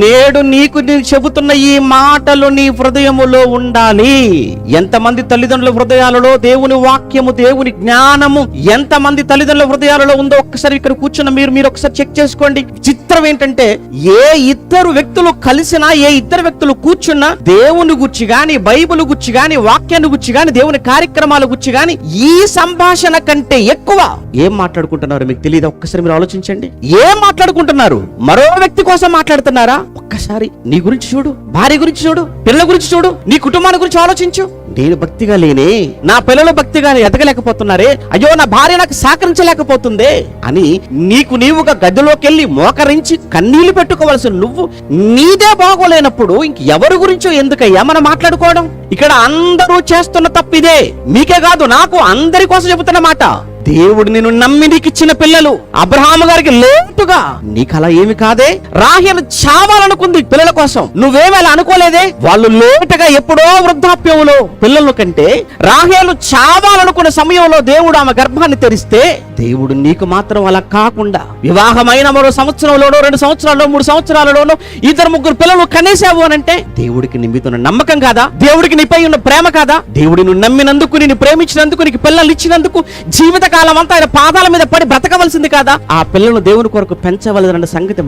నేడు నీకు నేను చెబుతున్న ఈ మాటలు నీ హృదయములో ఉండాలి. ఎంతమంది తల్లిదండ్రుల హృదయాలలో దేవుని వాక్యము, దేవుని జ్ఞానము ఎంతమంది తల్లిదండ్రుల హృదయాలలో ఉందో ఒక్కసారి ఇక్కడ కూర్చున్న మీరు ఒకసారి చెక్ చేసుకోండి. చిత్రం ఏంటంటే, ఏ ఇద్దరు వ్యక్తులు కలిసినా, ఏ ఇద్దరు వ్యక్తులు కూర్చున్నా దేవుని గురించి గాని, బైబిల్ గురించి గాని, వాక్యాన్ని గురించి గాని, దేవుని కార్యక్రమాల గురించి గాని ఈ సంభాషణ కంటే ఎక్కువ ఏం మాట్లాడుకుంటున్నారు మీకు తెలియదు. ఒక్కసారి మీరు ఆలోచించండి. ఏం మాట్లాడుకుంటున్నారు? మరో వ్యక్తి కోసం మాట్లాడుతున్నారా? ఒక్కసారి నీ గురించి చూడు, భార్య గురించి చూడు, పిల్లల గురించి చూడు, నీ కుటుంబాన్ని గురించి ఆలోచించు. నేను భక్తిగా లేనే, నా పిల్లలు భక్తిగా ఎదగలేకపోతున్నారే, అయ్యో నా భార్య నాకు సహకరించలేకపోతుందే అని నీకు నీవుగా గదిలోకి వెళ్ళి మోకరించి కన్నీళ్లు పెట్టుకోవాల్సిన నువ్వు నీదే బాగోలేనప్పుడు ఇంక ఎవరి గురించో ఎందుకయ్యా మనం మాట్లాడుకోవడం? ఇక్కడ అందరూ చేస్తున్న తప్పిదే. మీకే కాదు, నాకు అందరి కోసం చెబుతున్న మాట. దేవుడు నిన్ను నమ్మి నీకు ఇచ్చిన పిల్లలు అబ్రహాము గారికి లోటుగా నీకు అలా ఏమి కాదే. రాహేలు చావాలనుకుంది పిల్లల కోసం, నువ్వేమీ అలా అనుకోలేదే. వాళ్ళు లోటుగా ఎప్పుడో వృద్ధాప్యంలో పిల్లల కంటే రాహేలు చావాలనుకున్న సమయంలో దేవుడు ఆమె గర్భాన్ని తెరిస్తే, దేవుడు నీకు మాత్రం అలా కాకుండా వివాహమైన మరో సంవత్సరంలోనో, 2 సంవత్సరాల్లో, 3 సంవత్సరాలలోనో 2-3 పిల్లలు కనేసావు అనంటే దేవుడికి నీ మీద ఉన్న నమ్మకం కాదా? దేవుడికి నీపై ఉన్న ప్రేమ కాదా? దేవుడి నువ్వు నమ్మినందుకు, నిన్ను ప్రేమించినందుకు, నీకు పిల్లలు ఇచ్చినందుకు జీవిత కాలం అంతా ఆయన పాదాల మీద పడి బ్రతకవలసింది కాదా? ఆ పిల్లలను దేవుని కొరకు పెంచవలసిన సంగతి